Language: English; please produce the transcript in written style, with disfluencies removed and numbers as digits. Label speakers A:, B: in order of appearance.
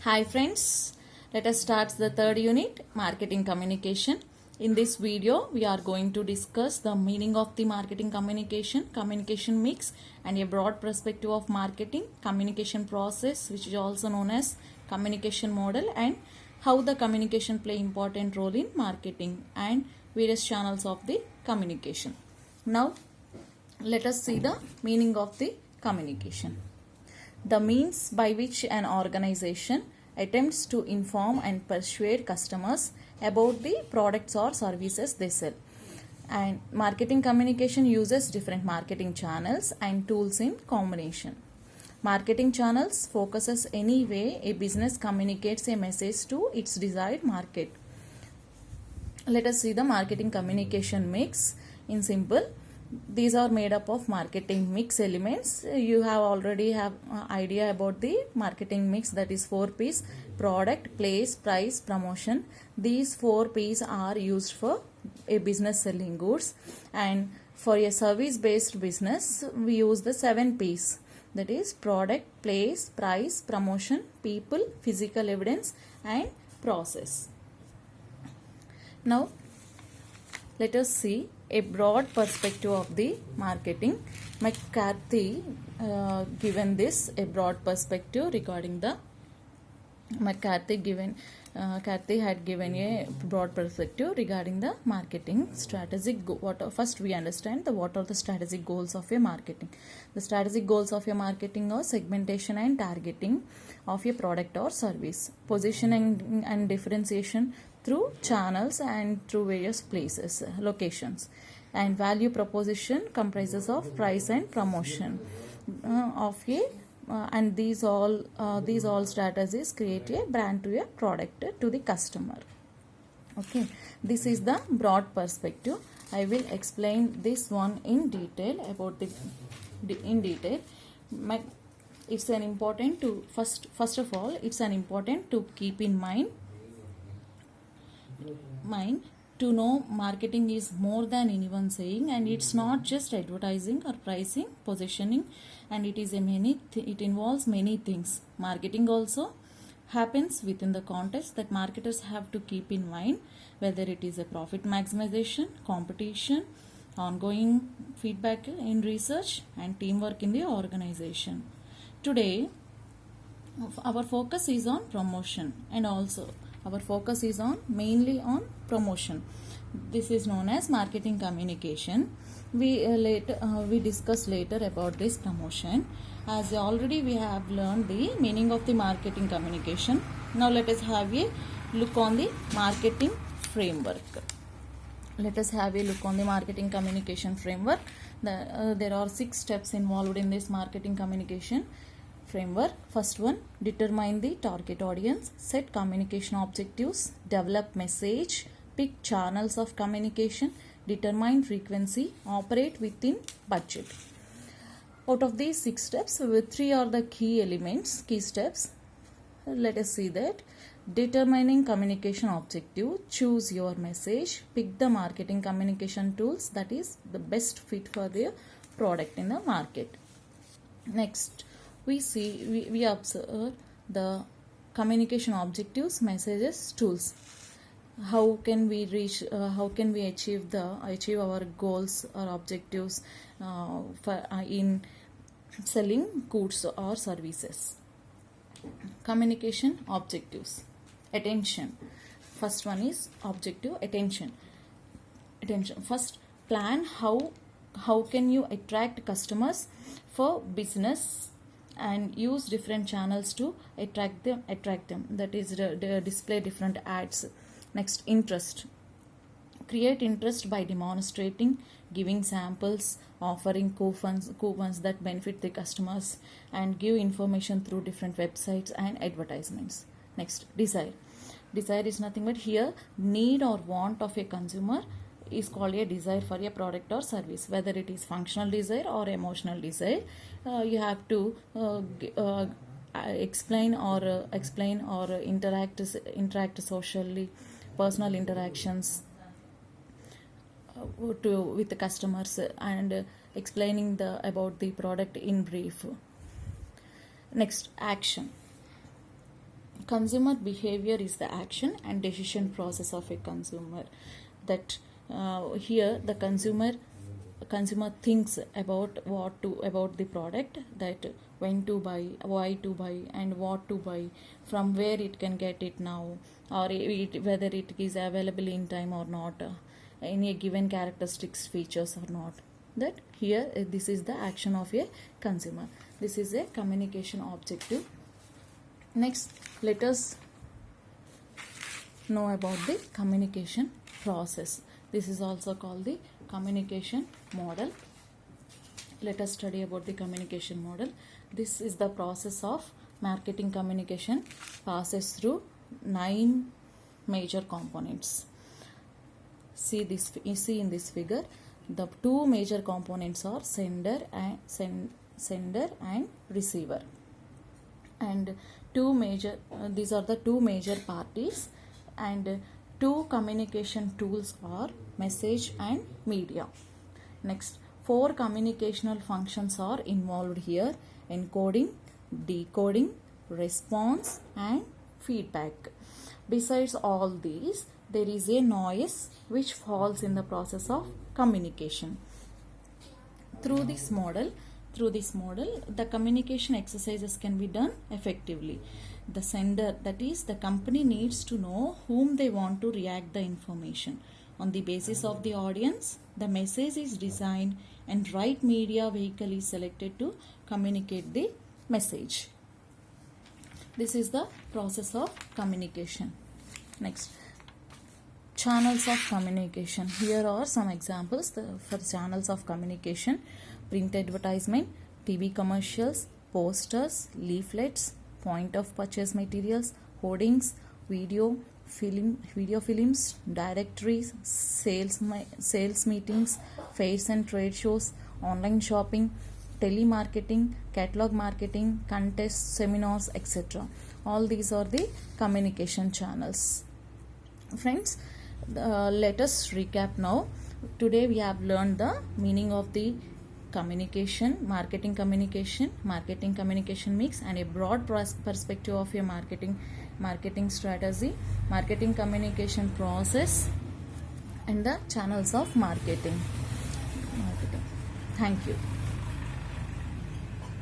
A: Hi friends, let us start the third unit, marketing communication. In this video, we are going to discuss the meaning of the marketing communication, communication mix, and a broad perspective of marketing, communication process, which is also known as communication model, and how the communication play important role in marketing and various channels of the communication. Now, let us see the meaning of the communication. The means by which an organization attempts to inform and persuade customers about the products or services they sell. And marketing communication uses different marketing channels and tools in combination. Marketing channels focuses any way a business communicates a message to its desired market. Let us see the marketing communication mix in simple. These are made up of marketing mix elements. You have already have idea about the marketing mix, that is 4 P's: product, place, price, promotion. These 4 P's are used for a business selling goods, and for a service based business we use the 7 P's, that is product, place, price, promotion, people, physical evidence, and process. Now let us see a broad perspective of the marketing. McCarthy given this a broad perspective regarding the Kathy had given a broad perspective regarding the marketing strategic first we understand what are the strategic goals of a marketing. The strategic goals of a marketing are segmentation and targeting of a product or service, positioning and differentiation through channels and through various places, locations, and value proposition comprises of price and promotion of a and these all strategies create a brand to a product to the customer. Okay, this is the broad perspective. I will explain this one in detail about in detail. It's an important to first of all it's an important to keep in mind to know marketing is more than anyone saying, and it's not just advertising or pricing, positioning, and it involves many things. Marketing also happens within the context that marketers have to keep in mind, whether it is a profit maximization, competition, ongoing feedback in research, and teamwork in the organization. Today our focus is on promotion, and also our focus is on mainly on promotion. This is known as marketing communication. We discuss later about this promotion, as already we have learned the meaning of the marketing communication. Now let us have a look on the marketing framework. Let us have a look on the marketing communication framework. There are 6 steps involved in this marketing communication framework. First one, determine the target audience, set communication objectives, develop message, pick channels of communication, determine frequency, operate within budget. Out of these 6 steps, 3 are the key steps. Let us see that. Determining communication objective, choose your message, pick the marketing communication tools that is the best fit for the product in the market. Next, we observe the communication objectives, messages, tools. How can we achieve our goals or objectives in selling goods or services? Communication objectives. Attention. First one is objective, attention. First, plan how can you attract customers for business, and use different channels to attract them, that is display different ads. Next, interest. Create interest by demonstrating, giving samples, offering coupons that benefit the customers, and give information through different websites and advertisements. Next, desire is nothing but here need or want of a consumer is called a desire for a product or service, whether it is functional desire or emotional desire. You have to explain or interact socially, personal interactions with the customers, and explaining about the product in brief. Next, action. Consumer behavior is the action and decision process of a consumer. That here the consumer thinks about about the product, that when to buy, why to buy, and what to buy, from where it can get it now, or whether it is available in time or not, any given characteristics, features or not. That here this is the action of a consumer. This is a communication objective. Next, let us know about the communication process. This is also called the communication model. Let us study about the communication model. This is the process of marketing communication, passes through 9 major components. See in this figure, the 2 major components are sender and receiver, and these are the 2 major parties, and 2 communication tools are message and media. Next, 4 communicational functions are involved here: encoding, decoding, response and feedback. Besides all these, there is a noise which falls in the process of communication. Through this model, the communication exercises can be done effectively. The sender, that is the company, needs to know whom they want to react the information. On the basis of the audience, the message is designed and right media vehicle is selected to communicate the message. This is the process of communication. Next, channels of communication. Here are some examples for channels of communication: print advertisement, TV commercials, posters, leaflets, point of purchase materials, hoardings, video films, directories, sales meetings, fairs and trade shows, online shopping, telemarketing, catalog marketing, contests, seminars, etc. All these are the communication channels. Friends, let us recap now. Today we have learned the meaning of the communication, marketing communication mix, and a broad perspective of your marketing strategy, marketing communication process, and the channels of marketing. Thank you.